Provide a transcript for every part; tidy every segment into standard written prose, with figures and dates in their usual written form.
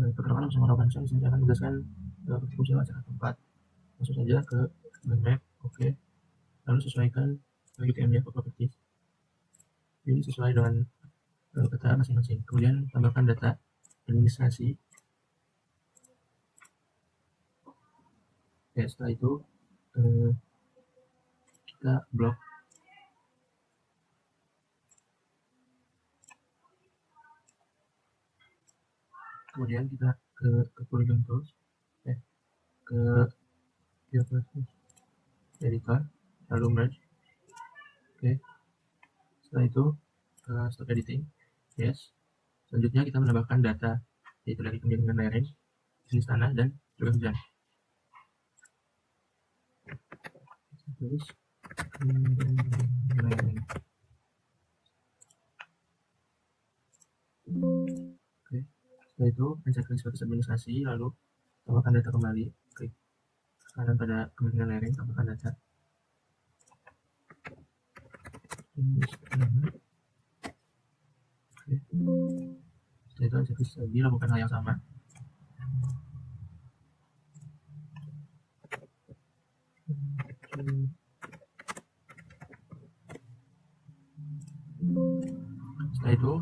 Perkenalkan, bersama Ravansyah. Di sini saya akan menjelaskan fungsi acak tempat. Masuk saja ke map, oke. Lalu sesuaikan UTM-nya ke properties. Ini sesuai dengan kata masing-masing. Kemudian tambahkan data administrasi. Ya, setelah itu kita blok. Kemudian kita ke Polygon Tools, ke editor, lalu merge. Oke. Setelah itu stop editing, yes. Selanjutnya kita menambahkan data, yaitu dari pemilihan layering, jenis tanah, dan curah hujan. Terus layering. Oke. Setelah itu pencet klik status administrasi, lalu tambahkan data kembali. Klik kanan pada pemilihan layering, tambahkan data. Oke. Setelah itu eksekusi lagi, lakukan hal yang sama. Setelah itu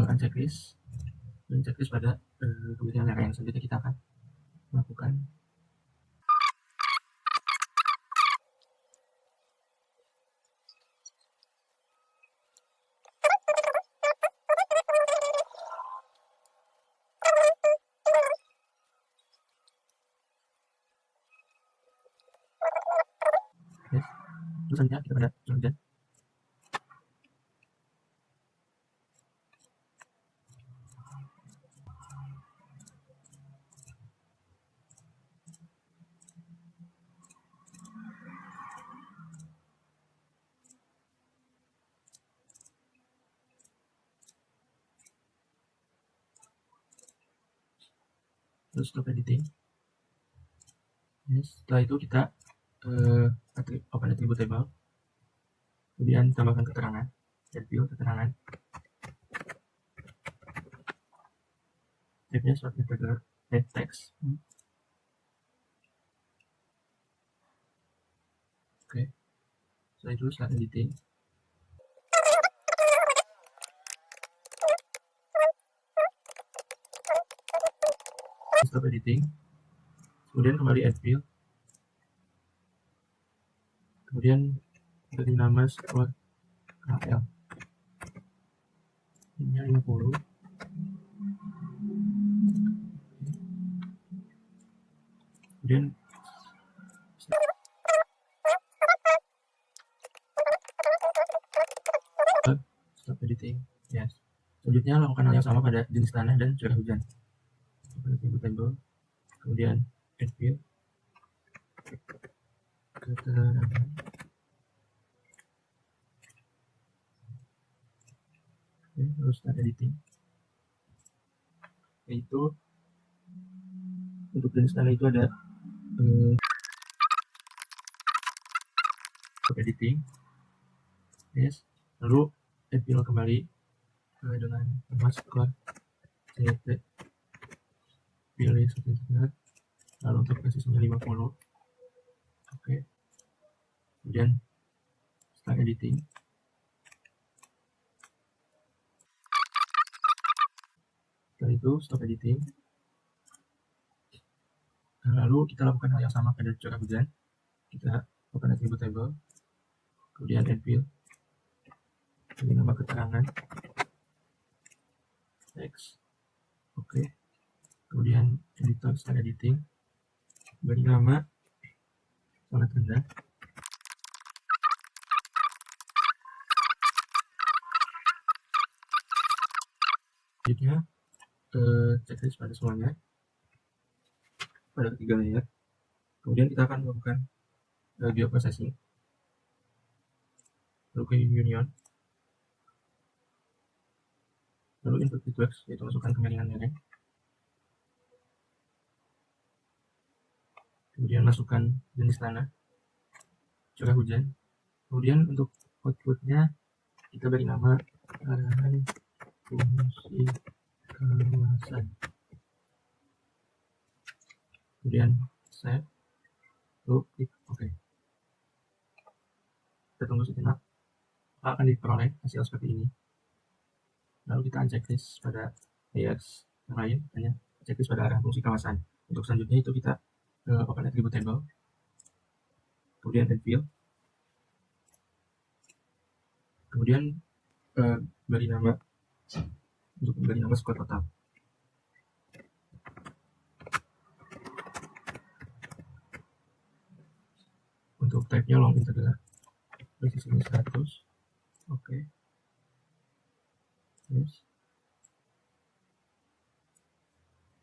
unchecklist dan checklist pada kebutuhan layering. Selanjutnya kita akan melakukan terus selanjutnya kita pada curah hujan. Terus stop editing. Yes. Setelah itu kita open attribute table, kemudian tambahkan keterangan, add view keterangan, type-nya short integer text. Oke. Setelah itu start editing. Stop editing, kemudian kembali add view, kemudian beri nama squad KL, ini 50. Kemudian stop editing, yes. Selanjutnya lakukan hal yang sama pada jenis tanah dan curah hujan. Table, kemudian add view, keterangan, terus start editing. Yaitu untuk jenis tanah itu ada editing, yes. Lalu add view kembali dengan nama squad CT, pilih sertifikat, lalu untuk presisinya 50. Oke. Kemudian start editing. Setelah itu stop editing. Lalu kita lakukan hal yang sama pada curah hujan. Kita open attribute table, kemudian add view, beri nama keterangan, text, oke. Kemudian editor start editing, beri nama sangat rendah. Selanjutnya checklist pada semuanya, pada ketiga layer. Kemudian kita akan melakukan bioprocessing, lalu ke union, lalu input bitworks, yaitu masukkan kemiringan lereng, kemudian masukkan jenis tanah, curah hujan. Kemudian untuk outputnya kita beri nama arahan fungsi kawasan. kemudian save, lalu klik OK. Kita tunggu sejenak, akan diperoleh hasil seperti ini. Lalu kita unchecklist pada layers yang lain, hanya checklist pada arah fungsi kawasan. Untuk selanjutnya itu kita open attribute table, kemudian fill, kemudian beri nama, untuk beri nama squad total. Untuk type-nya long integer, presisinya 100, oke. Yes.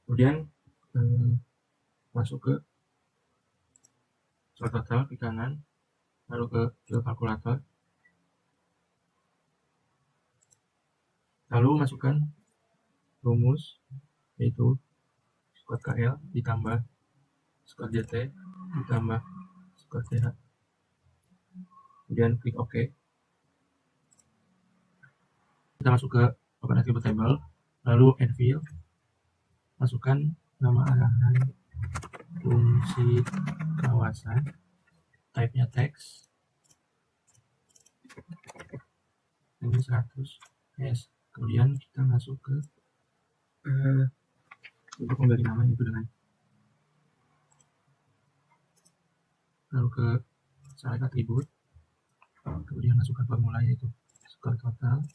Kemudian masuk ke squad total di kanan, lalu ke fill calculator, lalu masukkan rumus, yaitu squad KL ditambah squad JT ditambah squad TH, kemudian klik OK. Kita masuk ke open attribute table, lalu fill, masukkan nama arahan fungsi kawasan, type-nya text, ini 100, yes. Kemudian kita masuk ke untuk memberi nama itu dengan, lalu ke select atribut, kemudian masukkan formula yaitu squad total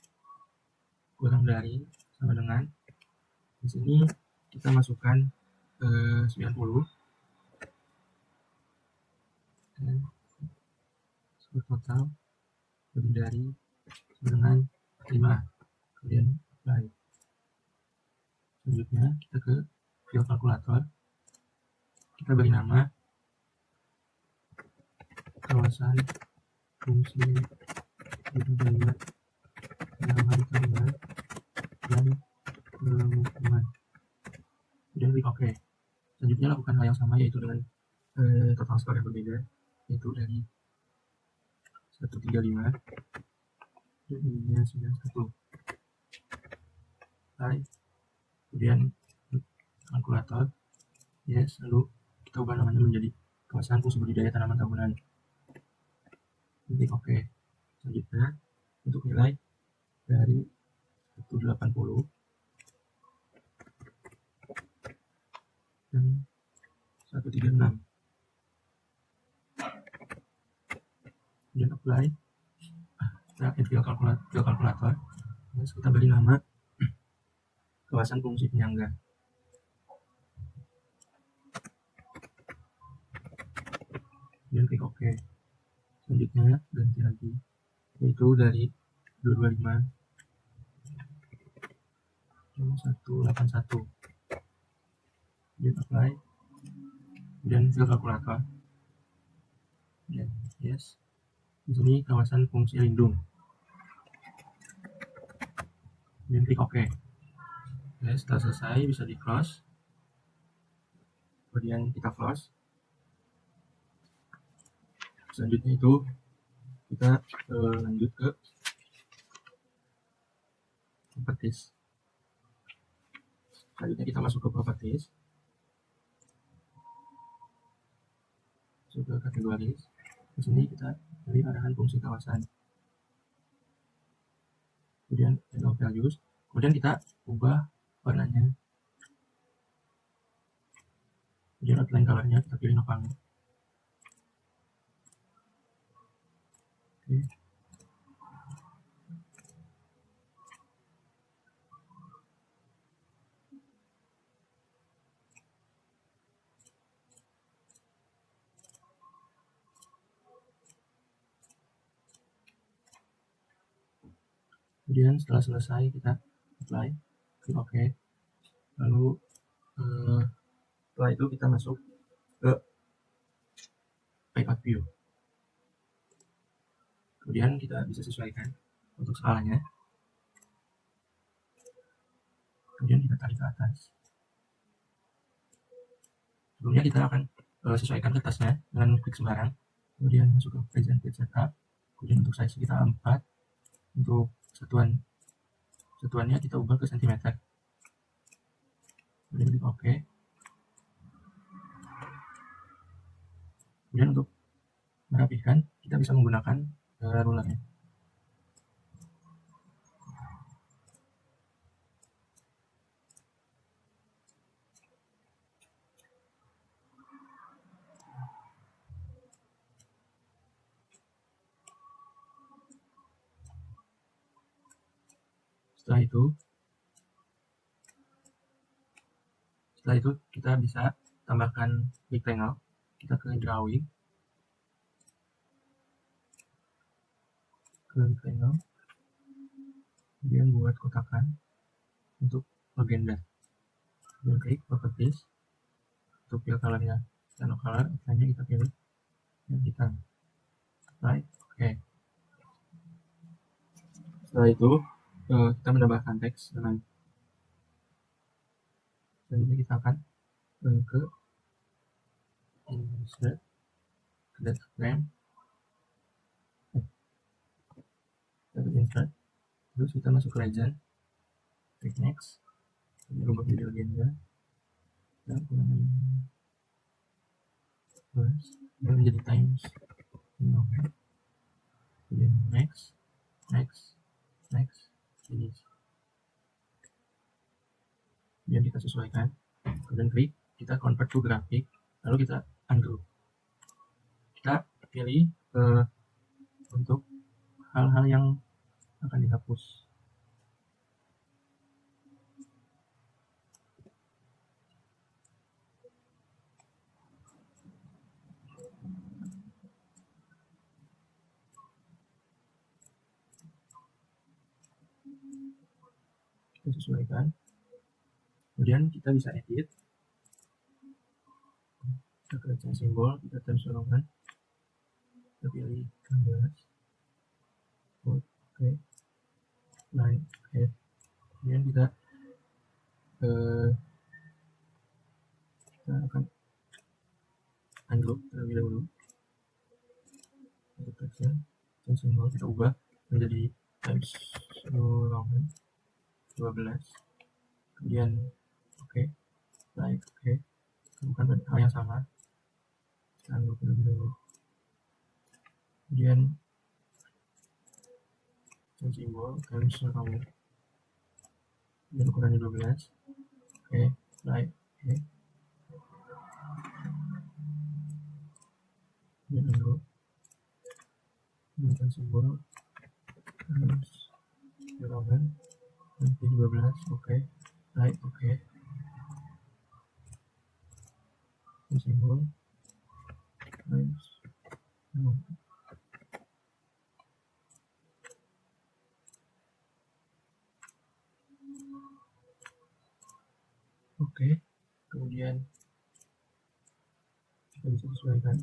kurang dari sama dengan, di sini kita masukkan 90 dan squad total lebih dari sama dengan 5, kemudian apply. Selanjutnya kita ke fill calculator, kita beri nama kawasan fungsi budidaya dalam hari kerja dan pemukiman, kemudian klik OK. Selanjutnya lakukan hal yang sama, yaitu dengan total skor yang berbeda, yaitu dari 135 dan ininya 91. Apply, kemudian kalkulator, yes. Lalu kita ubah namanya menjadi kawasan fungsi budidaya tanaman tahunan, klik OK. Selanjutnya untuk nilai dari 180 dan 136, kemudian apply. Kita fill kalkulator, yes. Kita beri nama kawasan fungsi penyangga, kemudian klik OK. Selanjutnya ganti lagi, yaitu dari 225 dan 181, kemudian apply, kemudian fill kalkulator, dan yes. Di sini kawasan fungsi lindung, kemudian klik OK. Oke, setelah selesai bisa di close, kemudian kita close. Selanjutnya itu kita lanjut ke properties. Selanjutnya kita masuk ke properties, masuk ke kategoris. Di sini kita pilih arahan fungsi kawasan, kemudian value values, kemudian kita ubah warnanya, kemudian outline colornya kita pilih Novang. Oke. Kemudian setelah selesai kita apply, klik OK. Lalu setelah itu kita masuk ke layout view, kemudian kita bisa sesuaikan untuk skalanya, kemudian kita tarik ke atas. Sebelumnya kita akan sesuaikan kertasnya dengan klik sembarang, kemudian masuk ke present page setup, kemudian untuk size kita 4, untuk satuannya kita ubah ke cm, kemudian klik OK. Kemudian untuk merapikan, kita bisa menggunakan rulernya. Setelah itu kita bisa tambahkan rectangle. Kita ke drawing, kemudian buat kotakan untuk legenda. Kemudian klik properties, untuk fill colornya channel color, hanya kita pilih yang hitam. Oke. Setelah itu kita menambahkan teks dengan selanjutnya kita akan ke insert, ke data frame, insert, terus kita masuk ke legend, klik next, berubah jadi legenda, dan menjadi times, kemudian next, finish. Kemudian kita sesuaikan, kemudian klik, kita convert to grafik, lalu kita ungroup. Kita pilih untuk hal-hal yang akan dihapus. Kita sesuaikan, kemudian kita bisa edit, kita klik simbol, kita transformkan, kita pilih 16, oke, naik, oke, kemudian kita akan ungroup terlebih dahulu. Untuk teksnya, dan simbol kita ubah menjadi times New Roman 12, kemudian oke, bukan hal yang sama, kita ungroup terlebih dahulu, kemudian simbol times New Roman, dan ukurannya 12, oke, dan ungroup, dan simbol times New Roman 12, oke, simbol times no. Oke, kemudian kita bisa sesuaikan.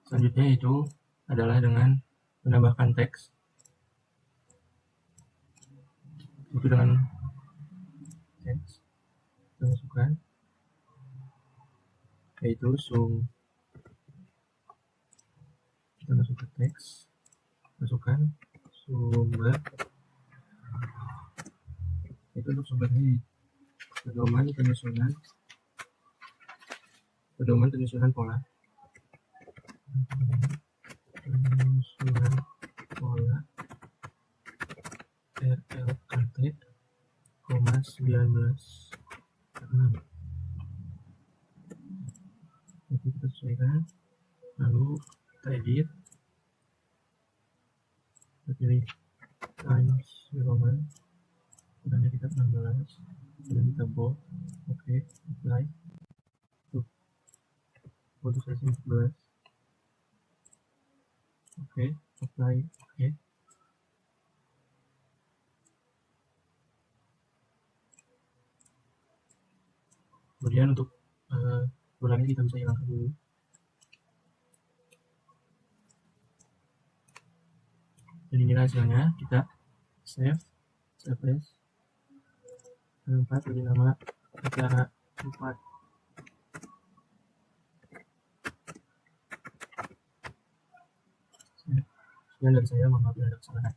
Selanjutnya itu adalah dengan menambahkan teks, itu dengan teks kita masukkan, yaitu zoom, kita masuk ke teks, masukkan sumber, itu untuk sumbernya pedoman penyusunan pola, RLKT, 19,6. Itu kita sesuaikan, lalu kita edit, kita pilih times Roman, ukurannya kita 16, kemudian kita bold, oke, apply, untuk size 14, oke, apply, oke. Kemudian untuk bulannya kita bisa hilangkan dulu. Dan inilah hasilnya, kita save as 4, beri nama acara 4. Sekian dari saya, mohon maaf bila ada kesalahan.